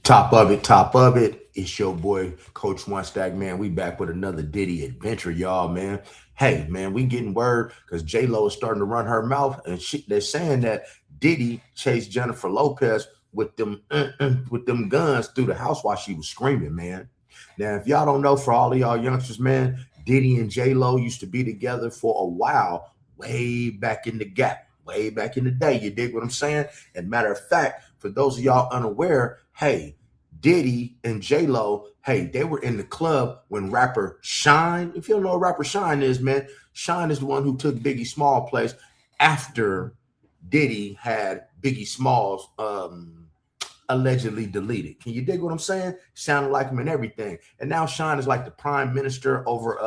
Top of it, top of it. It's your boy, Coach One Stack, man. We back with another Diddy adventure, y'all, man. Hey, man, we getting word because JLo is starting to run her mouth, and they're saying that Diddy chased Jennifer Lopez with them guns through the house while she was screaming, man. Now, if y'all don't know, for all of y'all youngsters, man, Diddy and JLo used to be together for a while, way back in the gap, way back in the day. You dig what I'm saying? And matter of fact, for those of y'all unaware, hey, Diddy and JLo, hey, they were in the club when rapper Shyne, if you don't know what rapper Shyne is, man, Shyne is the one who took Biggie Small place after Diddy had Biggie Smalls allegedly deleted. Can you dig what I'm saying? Sounded like him and everything. And now Shyne is like the prime minister over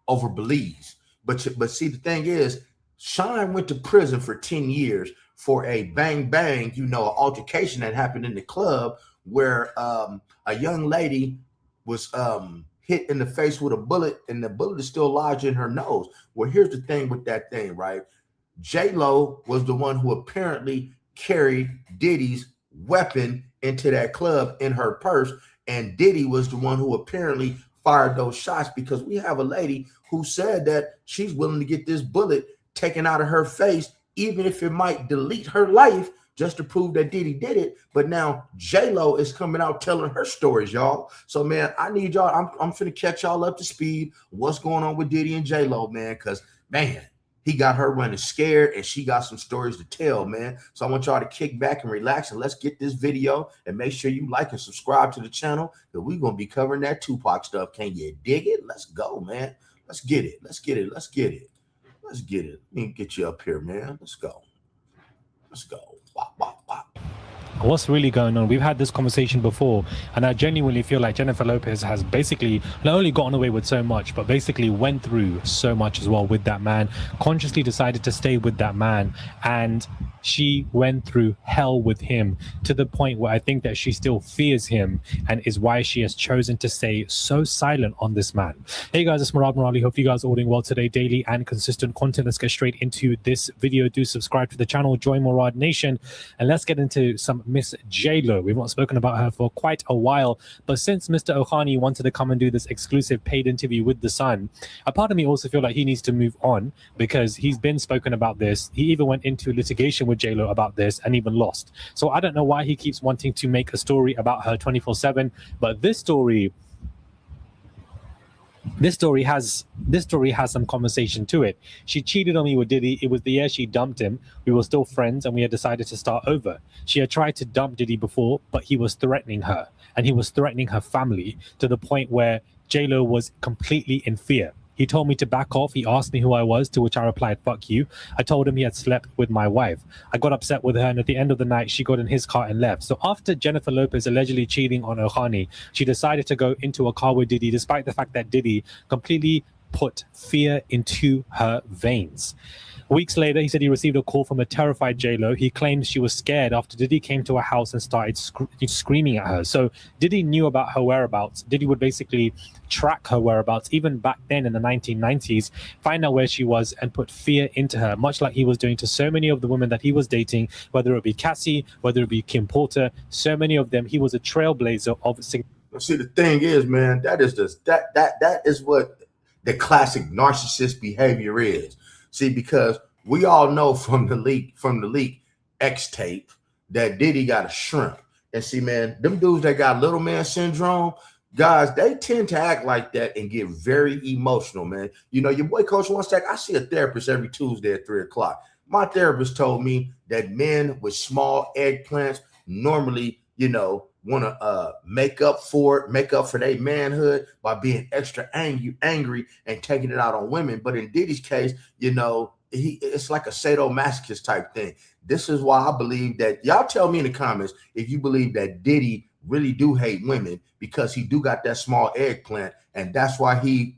Belize. But see, the thing is, Shyne went to prison for 10 years for a bang, an altercation that happened in the club where a young lady was hit in the face with a bullet, and the bullet is still lodged in her nose. Well, here's the thing with that thing, right? JLo was the one who apparently carried Diddy's weapon into that club in her purse, and Diddy was the one who apparently fired those shots, because we have a lady who said that she's willing to get this bullet taken out of her face, even if it might delete her life, just to prove that Diddy did it. But now JLo is coming out telling her stories, y'all. So, man, I need y'all. I'm finna catch y'all up to speed. What's going on with Diddy and JLo, man? Because, man, he got her running scared, and she got some stories to tell, man. So I want y'all to kick back and relax, and let's get this video, and make sure you like and subscribe to the channel, because we're going to be covering that Tupac stuff. Can you dig it? Let's go, man. Let's get it. Let's get it. Let's get it. Let's get it. Let me get you up here, man. Let's go. Let's go. Wop, wop, wop. What's really going on? We've had this conversation before, and I genuinely feel like Jennifer Lopez has basically not only gotten away with so much, but basically went through so much as well with that man, consciously decided to stay with that man, and she went through hell with him to the point where I think that she still fears him, and is why she has chosen to stay so silent on this man. Hey guys, it's Murad Murali. Hope you guys are all doing well today. Daily and consistent content. Let's get straight into this video. Do subscribe to the channel, join Murad Nation, and let's get into some Miss JLo. We've not spoken about her for quite a while, but since Mr. Ohani wanted to come and do this exclusive paid interview with The Sun, a part of me also feel like he needs to move on, because he's been spoken about this. He even went into litigation with JLo about this and even lost. So I don't know why he keeps wanting to make a story about her 24/7, but this story has some conversation to it. She cheated on me with Diddy. It was the year she dumped him. We were still friends, and we had decided to start over. She had tried to dump Diddy before, but he was threatening her, and he was threatening her family, to the point where JLo was completely in fear. He told me to back off. He asked me who I was, to which I replied, "Fuck you." I told him he had slept with my wife. I got upset with her, and at the end of the night, she got in his car and left. So after Jennifer Lopez allegedly cheating on Ohani, she decided to go into a car with Diddy, despite the fact that Diddy completely put fear into her veins. Weeks later, he said he received a call from a terrified JLo. He claimed she was scared after Diddy came to her house and started screaming at her. So Diddy knew about her whereabouts. Diddy would basically track her whereabouts, even back then in the 1990s, find out where she was and put fear into her, much like he was doing to so many of the women that he was dating, whether it be Cassie, whether it be Kim Porter, so many of them. He was a trailblazer of... See, the thing is, man, that is what the classic narcissist behavior is. See, because we all know from the leak X tape that Diddy got a shrimp. And see, man, them dudes that got little man syndrome, guys, they tend to act like that and get very emotional, man. You know, your boy Coach One Stack, I see a therapist every Tuesday at 3 o'clock. My therapist told me that men with small eggplants normally, want to make up for their manhood by being extra angry and taking it out on women. But in Diddy's case, it's like a sadomasochist type thing. This is why I believe that, y'all tell me in the comments if you believe that Diddy really do hate women, because he do got that small eggplant, and that's why he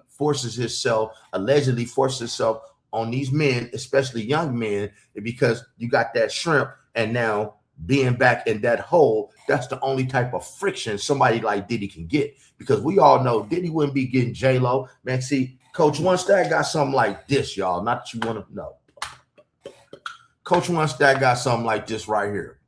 allegedly forces himself on these men, especially young men, because you got that shrimp, and now being back in that hole, that's the only type of friction somebody like Diddy can get, because we all know Diddy wouldn't be getting JLo. Man, see, Coach One Stack got something like this, y'all. Not that you want to know. Coach One Stack got something like this right here.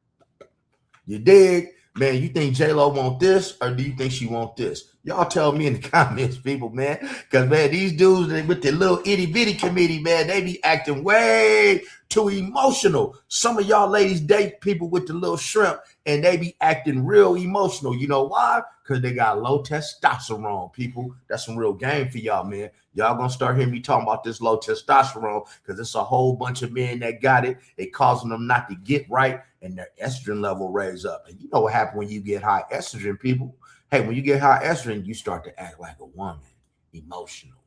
You dig? Man, you think JLo want this, or do you think she want this? Y'all tell me in the comments, people, man. Because, man, these dudes with the little itty-bitty committee, man, they be acting way too emotional. Some of y'all ladies date people with the little shrimp, and they be acting real emotional. You know why? Because they got low testosterone, people. That's some real game for y'all, man. Y'all gonna start hearing me talking about this low testosterone because it's a whole bunch of men that got it. It causing them not to get right, and their estrogen level raise up. And you know what happens when you get high estrogen, people? Hey, when you get high estrogen, you start to act like a woman, emotional.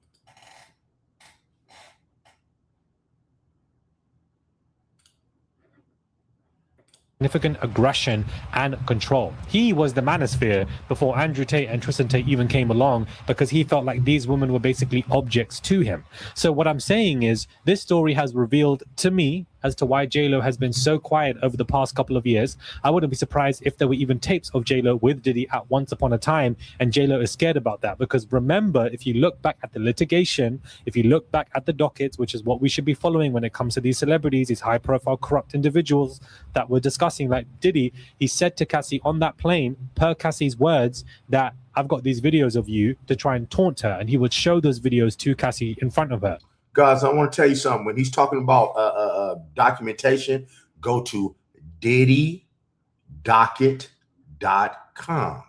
Significant aggression and control. He was the manosphere before Andrew Tate and Tristan Tate even came along because he felt like these women were basically objects to him. So what I'm saying is this story has revealed to me as to why JLo has been so quiet over the past couple of years. I wouldn't be surprised if there were even tapes of JLo with Diddy at once upon a time, and JLo is scared about that because remember, if you look back at the litigation, if you look back at the dockets, which is what we should be following when it comes to these celebrities, these high-profile corrupt individuals that we're discussing, like Diddy, he said to Cassie on that plane, per Cassie's words, that I've got these videos of you to try and taunt her, and he would show those videos to Cassie in front of her. Guys, I want to tell you something. When he's talking about documentation, go to diddydocket.com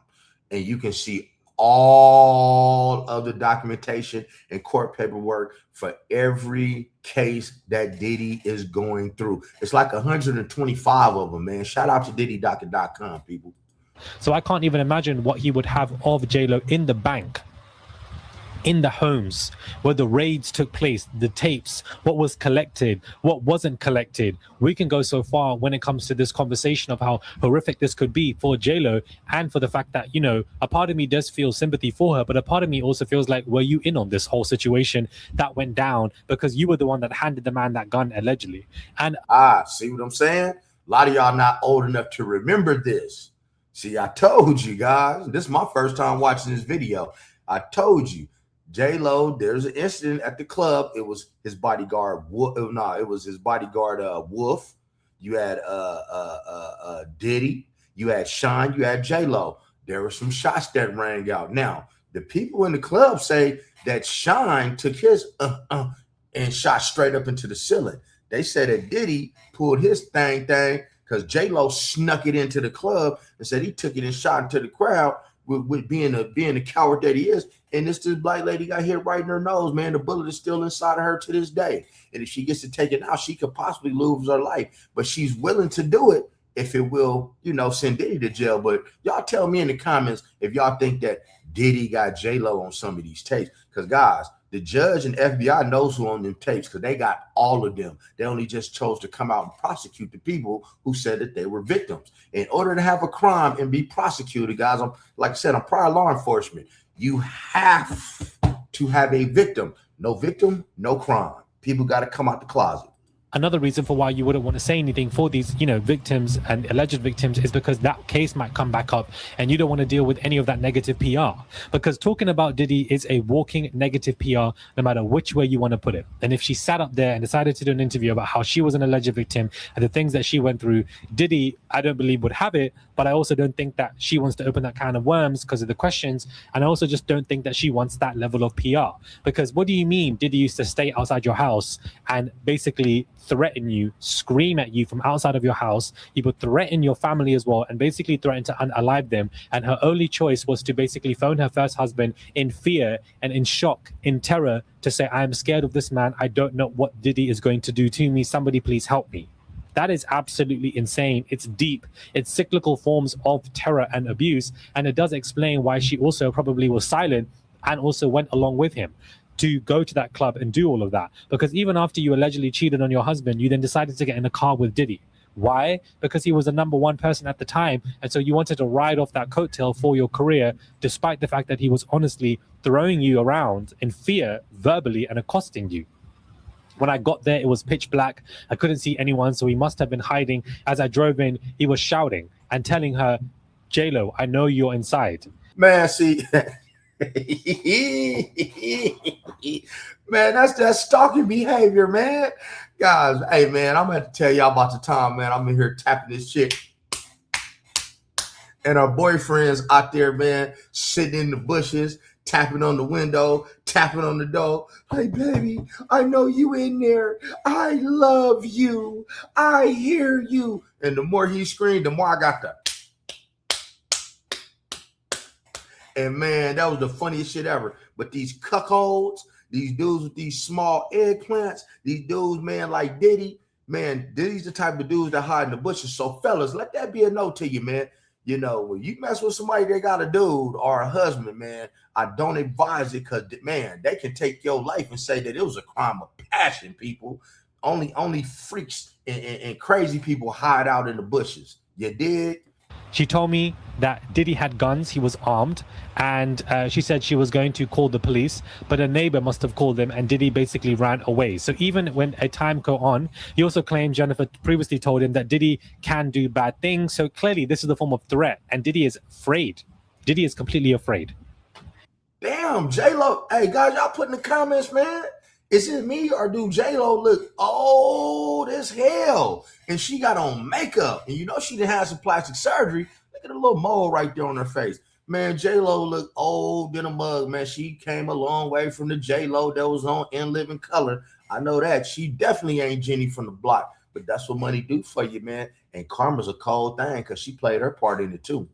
and you can see all of the documentation and court paperwork for every case that Diddy is going through. It's like 125 of them, man. Shout out to diddydocket.com, people. So I can't even imagine what he would have of JLo in the bank, in the homes where the raids took place, the tapes, what was collected, what wasn't collected. We can go so far when it comes to this conversation of how horrific this could be for JLo, and for the fact that, you know, a part of me does feel sympathy for her, but a part of me also feels like, were you in on this whole situation that went down because you were the one that handed the man that gun allegedly? And see what I'm saying? A lot of y'all not old enough to remember this. See, I told you guys, this is my first time watching this video. I told you. JLo, there's an incident at the club. It was his bodyguard. It was his bodyguard. Wolf. You had Diddy. You had Shyne. You had JLo. There were some shots that rang out. Now, the people in the club say that Shyne took his and shot straight up into the ceiling. They said that Diddy pulled his thing because JLo snuck it into the club and said he took it and shot into the crowd with being the coward that he is. And this black lady got hit right in her nose, man. The bullet is still inside of her to this day. And if she gets to take it out, she could possibly lose her life. But she's willing to do it if it will, you know, send Diddy to jail. But y'all tell me in the comments if y'all think that Diddy got JLo on some of these tapes. Because, guys, the judge and FBI knows who on them tapes because they got all of them. They only just chose to come out and prosecute the people who said that they were victims. In order to have a crime and be prosecuted, guys, like I said, I'm prior law enforcement. You have to have a victim. No victim, no crime. People got to come out the closet. Another reason for why you wouldn't want to say anything for these, you know, victims and alleged victims is because that case might come back up and you don't want to deal with any of that negative PR. Because talking about Diddy is a walking negative PR, no matter which way you want to put it. And if she sat up there and decided to do an interview about how she was an alleged victim and the things that she went through, Diddy, I don't believe would have it, but I also don't think that she wants to open that can of worms because of the questions. And I also just don't think that she wants that level of PR. Because what do you mean Diddy used to stay outside your house and basically threaten you, scream at you from outside of your house? He would threaten your family as well and basically threaten to unalive them. And her only choice was to basically phone her first husband in fear and in shock, in terror, to say, I am scared of this man. I don't know what Diddy is going to do to me. Somebody please help me. That is absolutely insane. It's deep. It's cyclical forms of terror and abuse. And it does explain why she also probably was silent and also went along with him to go to that club and do all of that. Because even after you allegedly cheated on your husband, you then decided to get in a car with Diddy. Why? Because he was the number one person at the time. And so you wanted to ride off that coattail for your career, despite the fact that he was honestly throwing you around in fear, verbally, and accosting you. When I got there, it was pitch black. I couldn't see anyone, so he must have been hiding. As I drove in, he was shouting and telling her, JLo, I know you're inside. Man, see, man, that's stalking behavior, man. Guys, hey, man, I'm going to tell y'all about the time, man. I'm in here tapping this chick. And her boyfriend's out there, man, sitting in the bushes, tapping on the window, tapping on the door. Hey, baby, I know you in there. I love you. I hear you. And the more he screamed, the more I got the. And man, that was the funniest shit ever. But these cuckolds, these dudes with these small eggplants, these dudes, man, like Diddy, man, Diddy's the type of dudes that hide in the bushes. So fellas, let that be a note to you, man. You know, when you mess with somebody that got a dude or a husband, man, I don't advise it because, man, they can take your life and say that it was a crime of passion, people. Only freaks and crazy people hide out in the bushes. You dig? She told me that Diddy had guns, he was armed, and she said she was going to call the police, but a neighbor must have called them, and Diddy basically ran away. So even when a time go on, he also claimed Jennifer previously told him that Diddy can do bad things. So clearly this is a form of threat, and Diddy is afraid. Diddy is completely afraid. Damn, JLo. Hey, guys, y'all put in the comments, man. Is it me or do JLo look old as hell? And she got on makeup. And you know she didn't have some plastic surgery. Look at the little mole right there on her face. Man, JLo look old in a mug, man. She came a long way from the JLo that was on In Living Color. I know that. She definitely ain't Jenny from the block. But that's what money do for you, man. And karma's a cold thing because she played her part in it too.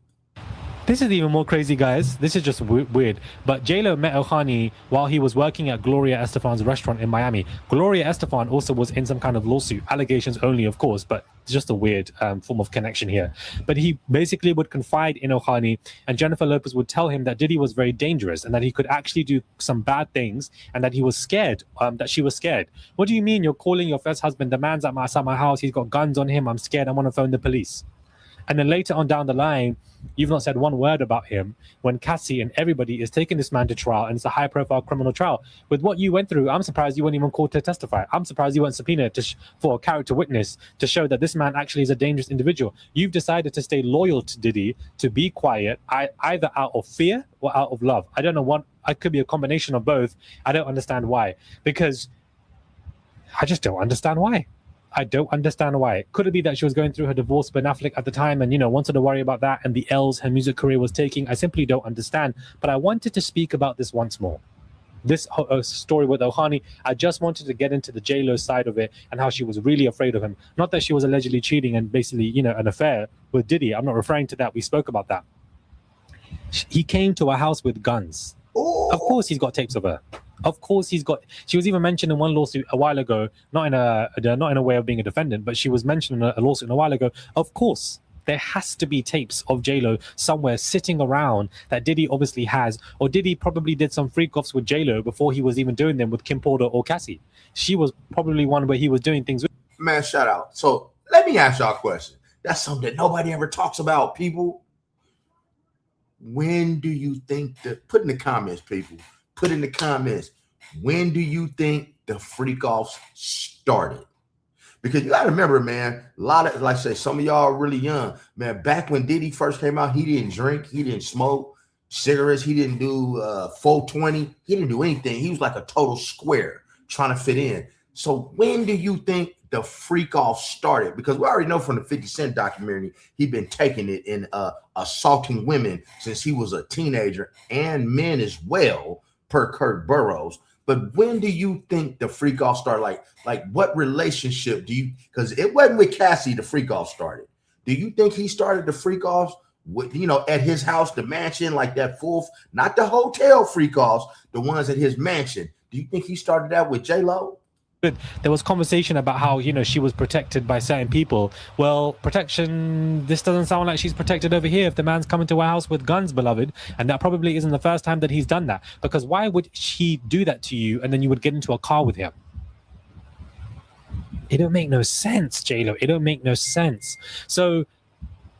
This is even more crazy, guys. This is just weird. But JLo met Ohani while he was working at Gloria Estefan's restaurant in Miami. Gloria Estefan also was in some kind of lawsuit. Allegations only, of course, but it's just a weird form of connection here. But he basically would confide in Ohani, and Jennifer Lopez would tell him that Diddy was very dangerous and that he could actually do some bad things and that he was scared, that she was scared. What do you mean you're calling your first husband? The man's outside my house. He's got guns on him. I'm scared. I want to phone the police. And then later on down the line, you've not said one word about him when Cassie and everybody is taking this man to trial, and it's a high-profile criminal trial. With what you went through, I'm surprised you weren't even called to testify. I'm surprised you weren't subpoenaed for a character witness to show that this man actually is a dangerous individual. You've decided to stay loyal to Diddy, to be quiet, either out of fear or out of love. I don't know what. It could be a combination of both. I don't understand why. Because I just don't understand why. I don't understand why. Could it be that she was going through her divorce with Ben Affleck at the time and, wanted to worry about that and the L's her music career was taking? I simply don't understand. But I wanted to speak about this once more. This story with Ohani, I just wanted to get into the JLo side of it and how she was really afraid of him. Not that she was allegedly cheating and basically, an affair with Diddy. I'm not referring to that. We spoke about that. He came to her house with guns. Ooh. Of course he's got tapes of her. Of course he's got. She was even mentioned in one lawsuit a while ago, not in a way of being a defendant, but she was mentioned in a lawsuit a while ago. Of course, there has to be tapes of JLo somewhere sitting around that Diddy obviously has, or Diddy probably did some freak offs with JLo before he was even doing them with Kim Porter or Cassie. She was probably one where he was doing things with. Man, shout out. So let me ask y'all a question. That's something that nobody ever talks about, people. When do you think that? Put in the comments, people. Put in the comments, when do you think the freak offs started? Because you got to remember, man, a lot of, like I say, some of y'all are really young. Man, back when Diddy first came out, he didn't drink, he didn't smoke cigarettes, he didn't do 420, he didn't do anything. He was like a total square trying to fit in. So when do you think the freak off started? Because we already know from the 50 Cent documentary, he'd been taking it in assaulting women since he was a teenager and men as well, per Kurt Burrows. But when do you think the freak off started? Like what relationship do you, because it wasn't with Cassie the freak off started. Do you think he started the freak offs with, at his house, the mansion, like that full, not the hotel freak offs, the ones at his mansion? Do you think he started that with JLo? There was conversation about how, she was protected by certain people. Well, protection, this doesn't sound like she's protected over here if the man's coming to our house with guns, beloved. And that probably isn't the first time that he's done that. Because why would she do that to you and then you would get into a car with him? It don't make no sense, JLo. It don't make no sense. So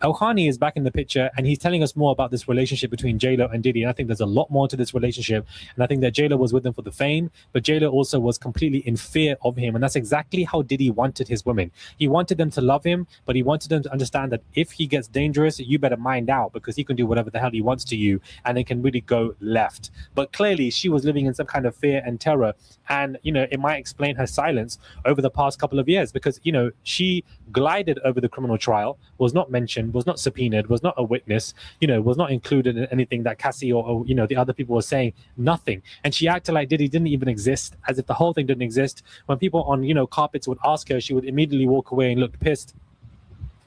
Ohani is back in the picture and he's telling us more about this relationship between JLo and Diddy. And I think there's a lot more to this relationship. And I think that JLo was with him for the fame, but JLo also was completely in fear of him. And that's exactly how Diddy wanted his women. He wanted them to love him, but he wanted them to understand that if he gets dangerous, you better mind out because he can do whatever the hell he wants to you and it can really go left. But clearly she was living in some kind of fear and terror. And, it might explain her silence over the past couple of years because, she glided over the criminal trial, was not mentioned, questioned, was not subpoenaed, was not a witness, was not included in anything that Cassie or the other people were saying, nothing. And she acted like Diddy didn't even exist, as if the whole thing didn't exist. When people on, carpets would ask her, she would immediately walk away and look pissed.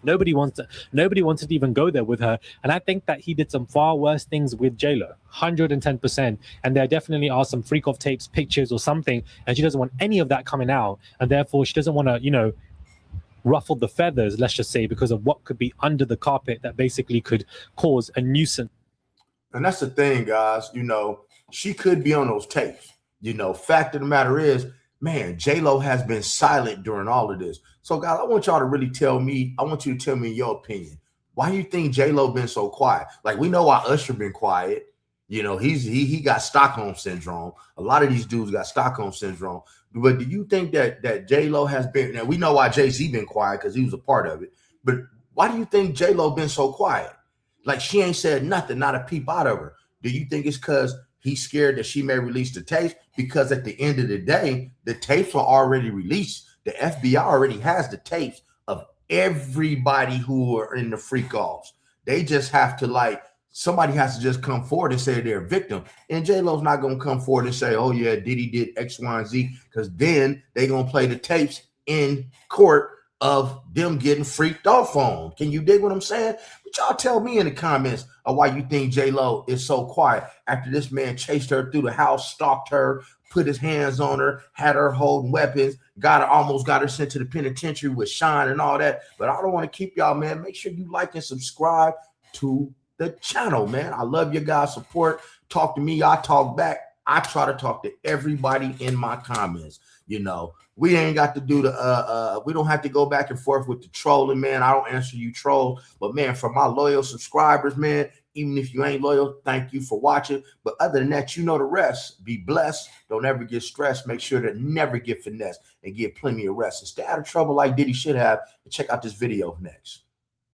Nobody wanted to even go there with her. And I think that he did some far worse things with JLo, 110%. And there definitely are some freak off tapes, pictures or something. And she doesn't want any of that coming out. And therefore she doesn't want to, ruffle the feathers, let's just say, because of what could be under the carpet that basically could cause a nuisance. And that's the thing, guys. She could be on those tapes. Fact of the matter is, man, JLo has been silent during all of this. So, guys, I want y'all to really tell me, I want you to tell me your opinion. Why do you think JLo been so quiet? Like, we know why Usher been quiet. He got Stockholm syndrome. A lot of these dudes got Stockholm syndrome. But do you think that JLo has been, now we know why Jay-Z been quiet because he was a part of it. But why do you think JLo been so quiet? Like, she ain't said nothing, not a peep out of her. Do you think it's because he's scared that she may release the tapes? Because at the end of the day, the tapes are already released. The FBI already has the tapes of everybody who are in the freak offs. They just have to, somebody has to just come forward and say they're a victim. And JLo's not going to come forward and say, oh, yeah, Diddy did X, Y, and Z, because then they're going to play the tapes in court of them getting freaked off on. Can you dig what I'm saying? But y'all tell me in the comments of why you think JLo is so quiet after this man chased her through the house, stalked her, put his hands on her, had her holding weapons, almost got her sent to the penitentiary with Shyne and all that. But I don't want to keep y'all, man. Make sure you like and subscribe to the channel, man. I love your guys' support. Talk to me, I talk back. I try to talk to everybody in my comments. We ain't got to do we don't have to go back and forth with the trolling, man. I don't answer you trolls, but man, for my loyal subscribers, man, even if you ain't loyal, thank you for watching. But other than that, you know the rest. Be blessed. Don't ever get stressed. Make sure to never get finessed and get plenty of rest and stay out of trouble like Diddy should have. And check out this video next.